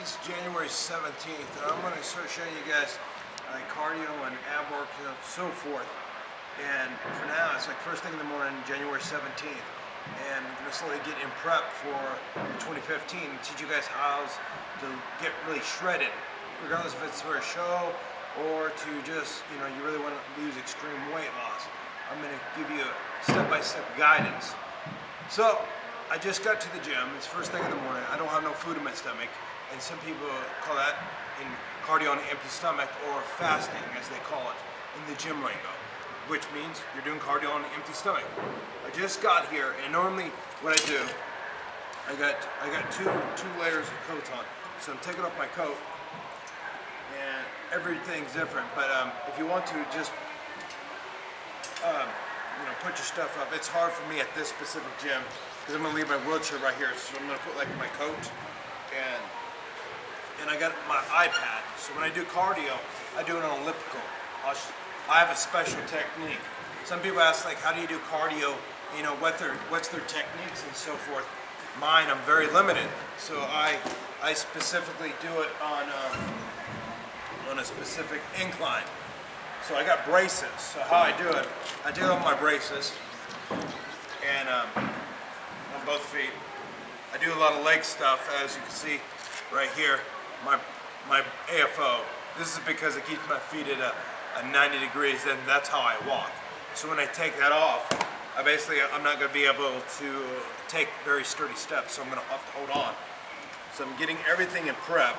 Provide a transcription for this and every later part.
It's January 17th, and I'm going to start showing you guys cardio and ab work and so forth. And for now, it's like first thing in the morning, January 17th, and I'm going to slowly get in prep for 2015 and teach you guys how to get really shredded, regardless if it's for a show or to just, you really want to lose extreme weight loss. I'm going to give you step-by-step guidance. So, I just got to the gym. It's first thing in the morning. I don't have no food in my stomach, and some people call that in cardio on an empty stomach, or fasting as they call it in the gym lingo, which means you're doing cardio on an empty stomach. I just got here, and normally what I do, I got two layers of coats on, so I'm taking off my coat, and everything's different. But if you want to just put your stuff up, it's hard for me at this specific gym because I'm gonna leave my wheelchair right here, so I'm gonna put like my coat and I got my iPad. So when I do cardio, I do it on elliptical. I have a special technique. Some people ask, like, how do you do cardio? What's their techniques and so forth. Mine, I'm very limited. So I specifically do it on a specific incline. So I got braces. So how I do it, I take off my braces and on both feet. I do a lot of leg stuff, as you can see right here. My AFO. This is because it keeps my feet at a 90 degrees, and that's how I walk. So when I take that off, I'm not going to be able to take very sturdy steps, so I'm going to have to hold on. So I'm getting everything in prep.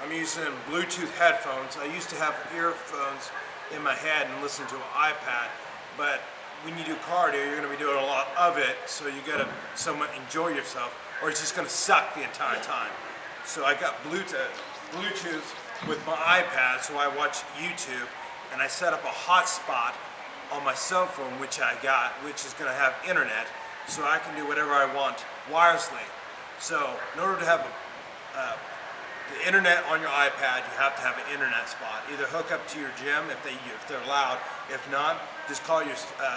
I'm using Bluetooth headphones. I used to have earphones in my head and listen to an iPad, but when you do cardio, you're going to be doing a lot of it, so you got to somewhat enjoy yourself, or it's just going to suck the entire time. So I got Bluetooth with my iPad, so I watch YouTube, and I set up a hotspot on my cell phone, which is going to have internet, so I can do whatever I want wirelessly. So in order to have the internet on your iPad, you have to have an internet spot. Either hook up to your gym if they're allowed. If not, just call your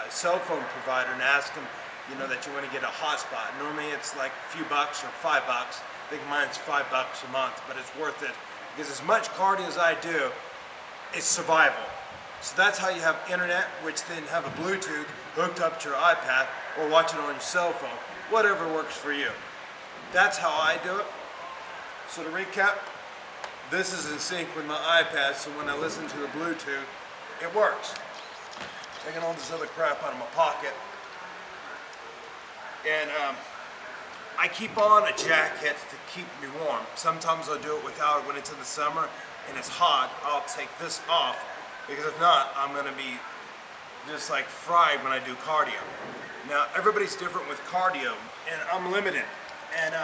cell phone provider and ask them, that you want to get a hotspot. Normally it's like a few bucks or $5. I think mine's $5 a month, but it's worth it because as much cardio as I do, it's survival. So that's how you have internet, which then have a Bluetooth hooked up to your iPad or watch it on your cell phone, whatever works for you. That's how I do it. So to recap, this is in sync with my iPad, so when I listen to the Bluetooth, it works. Taking all this other crap out of my pocket. And I keep on a jacket to keep me warm. Sometimes I'll do it without it when it's in the summer and it's hot. I'll take this off, because if not, I'm gonna be just like fried when I do cardio. Now, everybody's different with cardio, and I'm limited. And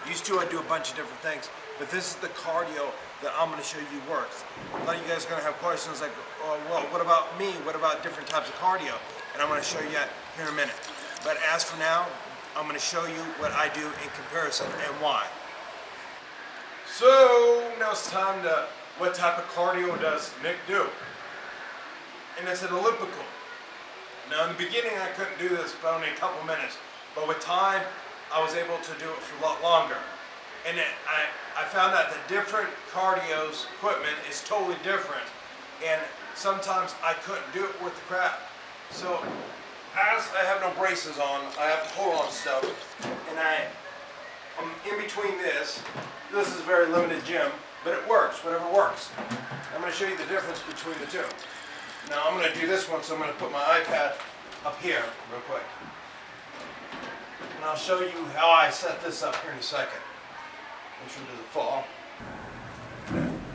used to, I do a bunch of different things, but this is the cardio that I'm going to show you works. A lot of you guys are going to have questions like, oh, well, what about me? What about different types of cardio? And I'm going to show you that here in a minute. But as for now, I'm going to show you what I do in comparison and why. So now it's time to, what type of cardio does Nick do? And it's an elliptical. Now in the beginning I couldn't do this for only a couple minutes, but with time, I was able to do it for a lot longer. And I found out that different cardio's equipment is totally different. And sometimes I couldn't do it with the crap. So as I have no braces on, I have to hold on stuff. And I'm in between this. This is a very limited gym, but it works, whatever works. I'm going to show you the difference between the two. Now I'm going to do this one, so I'm going to put my iPad up here real quick. And I'll show you how I set this up here in a second. Make sure it doesn't fall.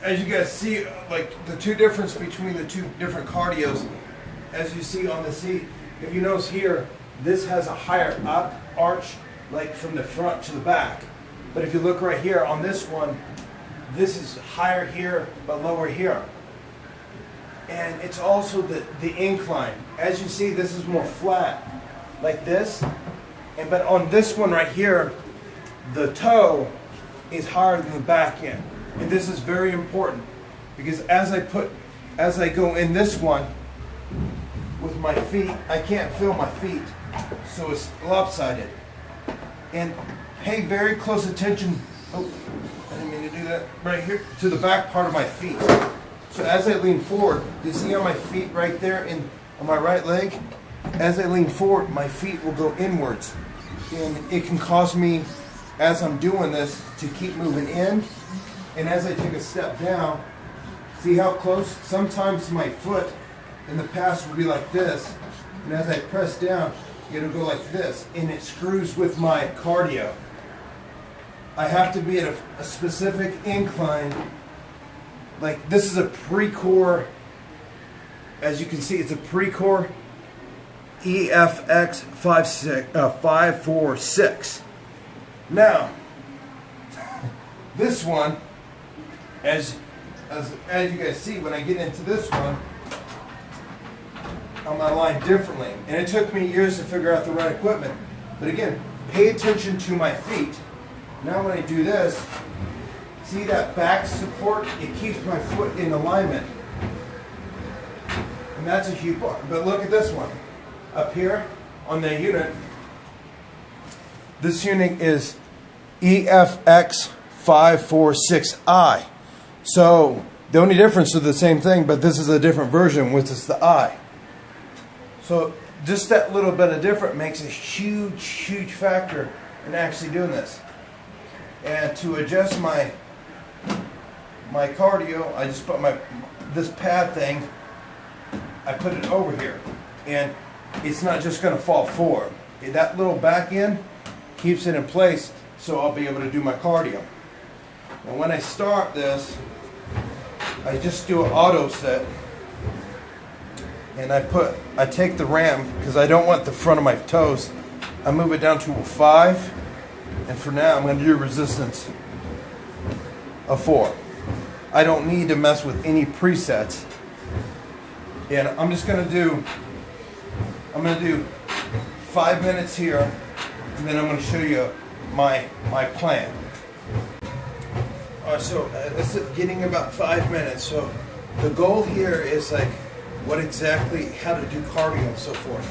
As you guys see, like the two difference between the two different cardios, as you see on the seat, if you notice here, this has a higher up arch, like from the front to the back. But if you look right here on this one, this is higher here, but lower here. And it's also the incline. As you see, this is more flat, like this. But on this one right here, the toe is higher than the back end. And this is very important because as I go in this one with my feet, I can't feel my feet, so it's lopsided. And pay very close attention me do that right here to the back part of my feet. So as I lean forward, you see on my feet right there on my right leg, as I lean forward, my feet will go inwards. And it can cause me, as I'm doing this, to keep moving in. And as I take a step down, see how close? Sometimes my foot in the past will be like this. And as I press down, it'll go like this. And it screws with my cardio. I have to be at a specific incline. Like this is a pre-core, as you can see, it's a pre-core EFX 546. Now, this one, as you guys see, when I get into this one, I'm aligned differently. And it took me years to figure out the right equipment. But again, pay attention to my feet. Now when I do this, see that back support? It keeps my foot in alignment. And that's a huge part. But look at this one. Up here on the unit, this unit is EFX 546i. So the only difference is the same thing, but this is a different version, which is the I. So just that little bit of difference makes a huge, huge factor in actually doing this. And to adjust my cardio, I just put this pad thing, I put it over here. And it's not just going to fall forward. That little back end keeps it in place so I'll be able to do my cardio. And when I start this, I just do an auto set. And I take the ram because I don't want the front of my toes. I move it down to a 5. And for now, I'm going to do resistance of 4. I don't need to mess with any presets. And I'm just going to do 5 minutes here, and then I'm going to show you my plan. All right, so it's getting about 5 minutes. So the goal here is like how to do cardio and so forth.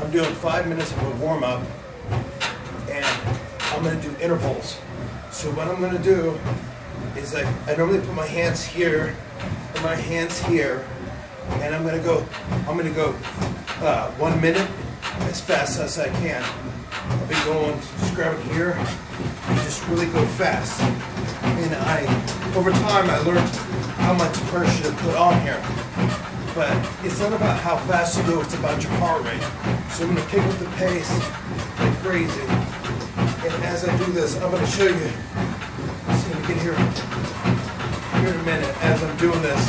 I'm doing 5 minutes of a warm up, and I'm going to do intervals. So what I'm going to do is like I normally put my hands here and my hands here, and I'm going to go 1 minute as fast as I can. I'll be going, just grab it here and just really go fast. And over time I learned how much pressure to put on here. But it's not about how fast you go, it's about your heart rate. So I'm going to pick up the pace like crazy. And as I do this, I'm going to show you, it's going to get here in a minute as I'm doing this.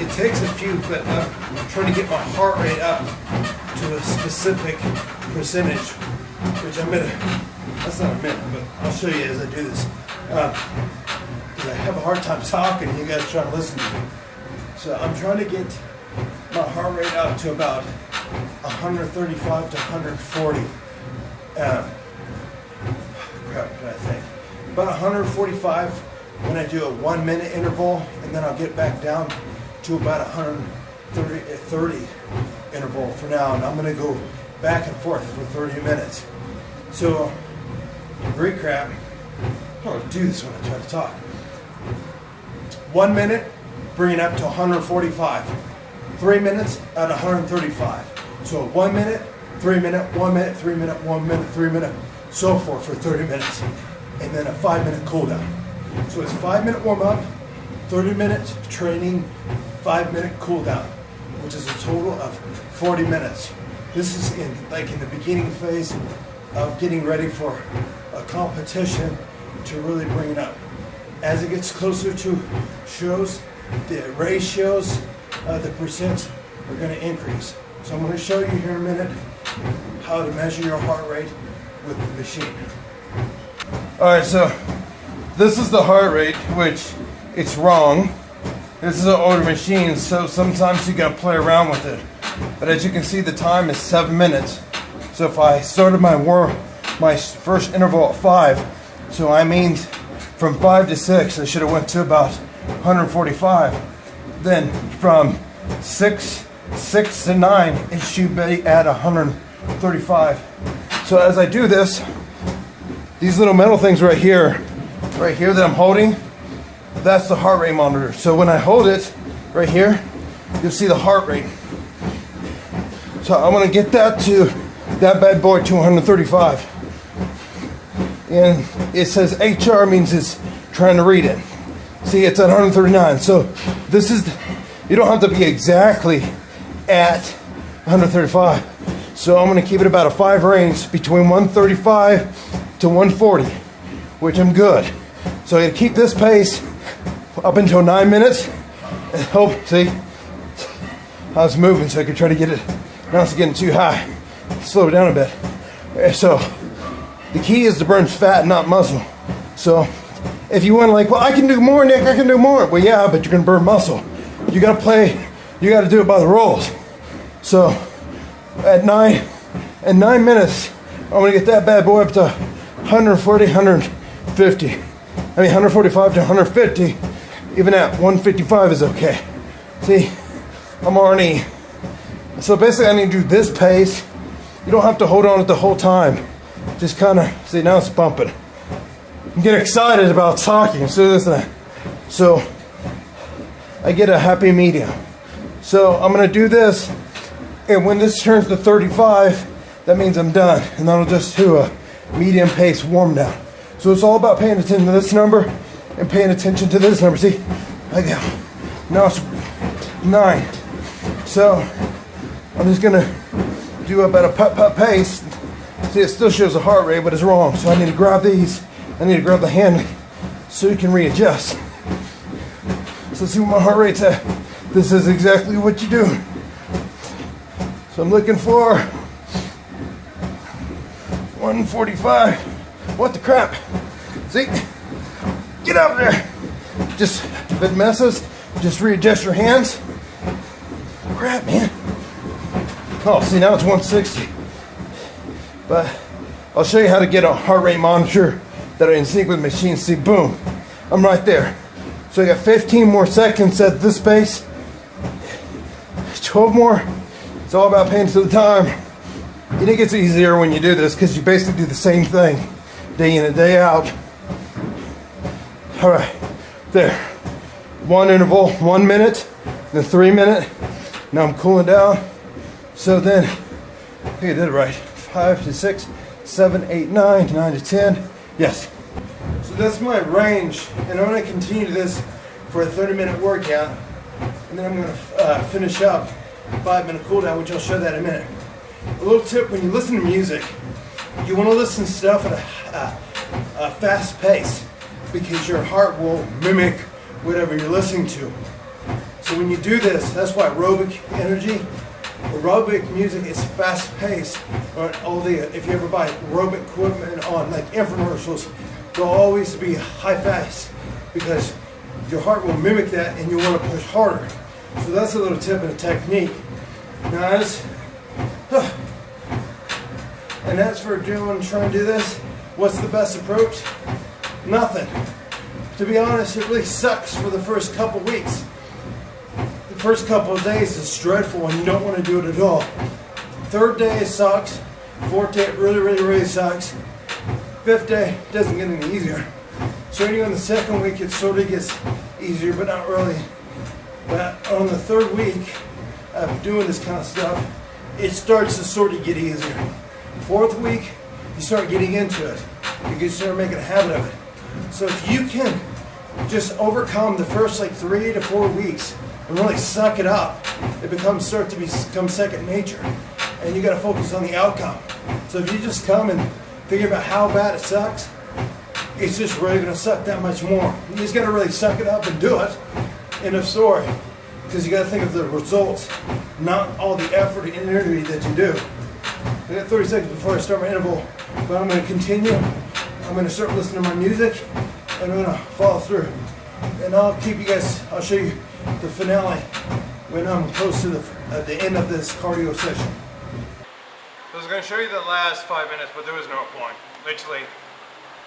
It takes a few, but I'm trying to get my heart rate up to a specific percentage, which I'm going to, that's not a minute, but I'll show you as I do this. Because I have a hard time talking and you guys trying to listen to me. So I'm trying to get my heart rate up to about 135 to 140. Crap, did I think? About 145 when I do a 1 minute interval, and then I'll get back down to about 130 interval for now, and I'm going to go back and forth for 30 minutes. So, great crap. I don't do this when I try to talk. 1 minute, bring it up to 145. 3 minutes at 135. So 1 minute, 3 minute, 1 minute, 3 minute, 1 minute, 3 minute, so forth for 30 minutes. And then a 5 minute cool down. So it's 5 minute warm up, 30 minutes training, 5 minute cool down, which is a total of 40 minutes. This is in the beginning phase of getting ready for a competition to really bring it up. As it gets closer to shows, the ratios, the percents are going to increase. So I'm going to show you here in a minute how to measure your heart rate with the machine. All right, so this is the heart rate, which it's wrong. This is an older machine, so sometimes you got to play around with it. But as you can see, the time is 7 minutes. So if I started my first interval at 5, so I mean from 5 to 6, I should have went to about 145. Then from 6 to 9, it should be at 135. So as I do this, these little metal things right here right here that I'm holding, that's the heart rate monitor. So when I hold it right here, you'll see the heart rate. So I want to get that bad boy to 135. And it says HR means it's trying to read it. See, it's at 139. So this is, you don't have to be exactly at 135. So I'm going to keep it about a 5 range between 135 to 140, which I'm good. So I got to keep this pace up until 9 minutes and hope, see, how it's moving, so I can try to get it. Now it's getting too high. Slow it down a bit. So the key is to burn fat, not muscle. So if you want to, like, well, I can do more, Nick, I can do more. Well, yeah, but you're going to burn muscle. You got to play, you got to do it by the rules. So at 9 minutes, I'm going to get that bad boy up to 140, 150. I mean, 145 to 150. Even at 155 is okay. See, I'm already, so basically I need to do this pace. You don't have to hold on it the whole time. Just kind of, see, now it's bumping. I'm getting excited about talking, so this and that. So I get a happy medium. So I'm gonna do this, and when this turns to 35, that means I'm done. And then I'll just do a medium pace warm down. So it's all about paying attention to this number and paying attention to this number. See, I go. Now it's 9. So I'm just gonna do about a put pace. See, it still shows the heart rate, but it's wrong. So I need to grab these. I need to grab the hand so you can readjust. So see what my heart rate's at. This is exactly what you do. So I'm looking for 145. What the crap? See? Get out there. Just, if it messes, just readjust your hands. Crap, man. Oh, see, now it's 160. But I'll show you how to get a heart rate monitor that are in sync with machine. See, boom, I'm right there. So I got 15 more seconds at this pace. 12 more. It's all about paying to the time. And it gets easier when you do this because you basically do the same thing day in and day out. All right, there. One interval, 1 minute, then 3 minute. Now I'm cooling down. So then, I think I did it right. 5 to 6, 7, 8, 9, 9 to 10. Yes. So that's my range, and I'm going to continue this for a 30-minute workout, and then I'm going to finish up 5-minute cool down, which I'll show that in a minute. A little tip: when you listen to music, you want to listen to stuff at a fast pace, because your heart will mimic whatever you're listening to. So when you do this, that's why aerobic music is fast paced. If you ever buy aerobic equipment on like infomercials, they'll always be high fast because your heart will mimic that and you want to push harder. So that's a little tip and a technique. Now and as for trying to do this, what's the best approach? Nothing. To be honest, it really sucks for the first couple weeks. The first couple of days is dreadful and you don't want to do it at all. Third day it sucks. Fourth day it really sucks. Fifth day doesn't get any easier. So anyway, on the second week it sort of gets easier, but not really. But on the third week of doing this kind of stuff, it starts to sort of get easier. Fourth week, you start getting into it because you start making a habit of it. So if you can just overcome the first like 3 to 4 weeks and really suck it up, it become second nature, and you got to focus on the outcome. So if you just come and think about how bad it sucks, it's just really going to suck that much more. You just got to really suck it up and do it. End of story. Because you got to think of the results, not all the effort and energy that you do. I got 30 seconds before I start my interval, but I'm going to continue. I'm going to start listening to my music, and I'm going to follow through. And I'll keep you guys, I'll show you the finale when I'm close to the end of this cardio session. I was going to show you the last 5 minutes, but there was no point. Literally,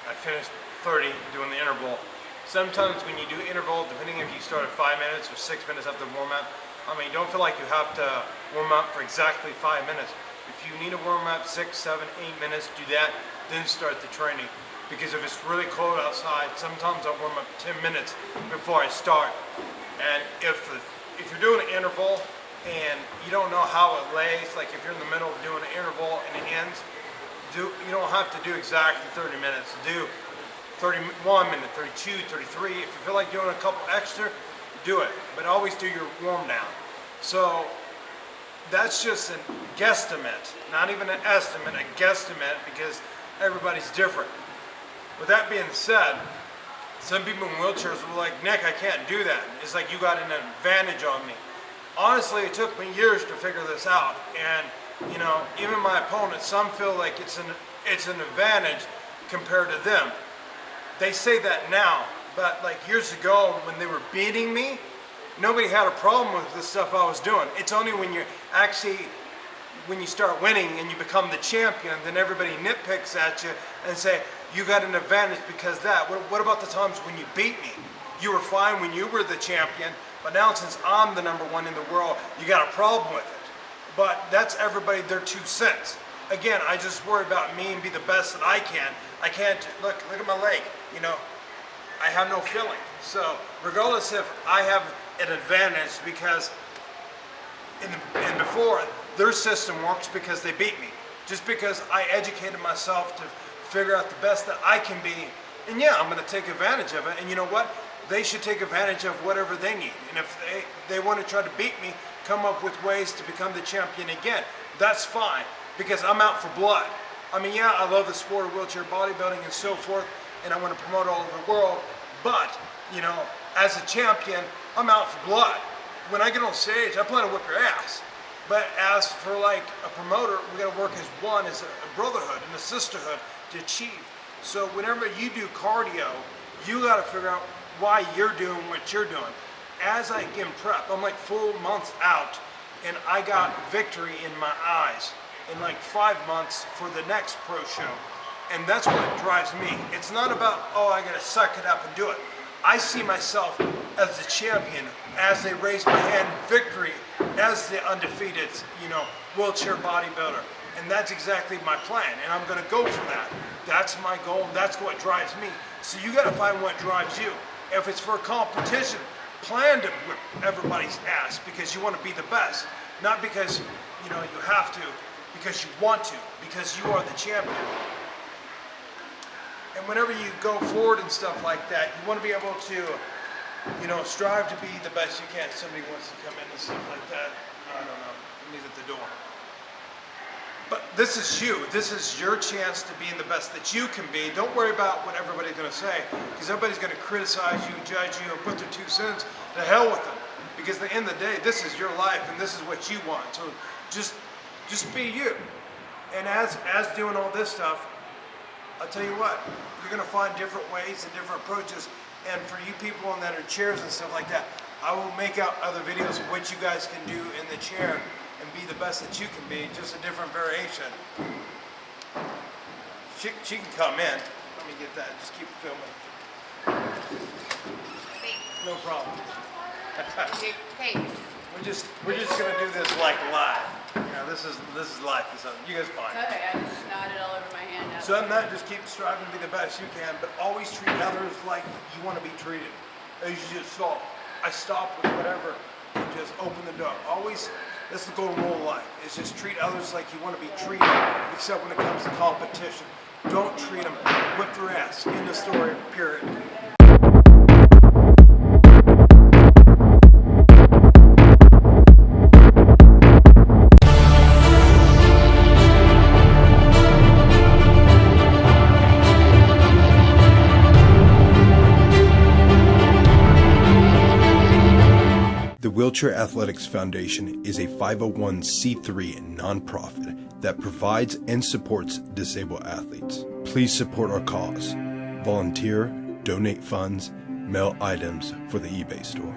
I finished 30 doing the interval. Sometimes when you do interval, depending if you start at 5 minutes or 6 minutes after warm up, I mean, don't feel like you have to warm up for exactly 5 minutes. If you need to warm up 6, 7, 8 minutes, do that, then start the training. because if it's really cold outside, sometimes I'll warm up 10 minutes before I start. And if you're doing an interval and you don't know how it lays, like if you're in the middle of doing an interval and it ends, you don't have to do exactly 30 minutes. Do 31 minutes, 32, 33. If you feel like doing a couple extra, do it. But always do your warm down. So that's just a guesstimate, not even an estimate, a guesstimate, because everybody's different. With that being said, some people in wheelchairs were like, Nick, I can't do that. It's like you got an advantage on me. Honestly, it took me years to figure this out. And you know, even my opponents, some feel like it's an advantage compared to them. They say that now, but like years ago when they were beating me, nobody had a problem with the stuff I was doing. It's only when you start winning and you become the champion, then everybody nitpicks at you and say, you got an advantage because that. What about the times when you beat me? You were fine when you were the champion, but now since I'm the #1 in the world, you got a problem with it. But that's everybody, their 2 cents. Again, I just worry about me and be the best that I can. I can't, look at my leg, you know, I have no feeling. So regardless if I have an advantage, because in before, their system works because they beat me. Just because I educated myself to figure out the best that I can be, and yeah, I'm gonna take advantage of it. And you know what? They should take advantage of whatever they need. And if they want to try to beat me, come up with ways to become the champion again, that's fine, because I'm out for blood. I mean, yeah, I love the sport of wheelchair bodybuilding and so forth, and I want to promote all over the world, but, you know, as a champion, I'm out for blood. When I get on stage, I plan to whip your ass. But as for like a promoter, we gotta work as one, as a brotherhood and a sisterhood to achieve. So whenever you do cardio, you gotta figure out why you're doing what you're doing. As I get in prep, I'm like 4 months out, and I got victory in my eyes in like 5 months for the next pro show. And that's what drives me. It's not about, oh, I gotta suck it up and do it. I see myself as the champion, as they raise my hand, victory, as the undefeated, you know, wheelchair bodybuilder. And that's exactly my plan, and I'm gonna go for that. That's my goal, that's what drives me. So you gotta find what drives you. If it's for a competition, plan to whip everybody's ass because you want to be the best, not because you know you have to, because you want to, because you are the champion. And whenever you go forward and stuff like that, you want to be able to, you know, strive to be the best you can. Somebody wants to come in and stuff like that. I don't know. He's at the door. But this is you. This is your chance to be the best that you can be. Don't worry about what everybody's going to say, because everybody's going to criticize you, judge you, and put their 2 cents. To hell with them. Because at the end of the day, this is your life, and this is what you want. So just be you. And as doing all this stuff, I'll tell you what, you're going to find different ways and different approaches. And for you people that are chairs and stuff like that, I will make out other videos of what you guys can do in the chair and be the best that you can be, just a different variation. She can come in. Let me get that. Just keep filming. No problem. Hey. We're just gonna do this like live. You know, this is life. So you guys fine. Okay, I just nodded all over my hand. So I'm not just keep striving to be the best you can, but always treat others like you want to be treated. As you just saw, I stop with whatever and just open the door. Always, that's the golden rule of life. Is just treat others like you want to be treated, except when it comes to competition. Don't treat them. Whip their ass. End of story. Period. The Wheelchair Athletics Foundation is a 501c3 nonprofit that provides and supports disabled athletes. Please support our cause. Volunteer, donate funds, mail items for the eBay store.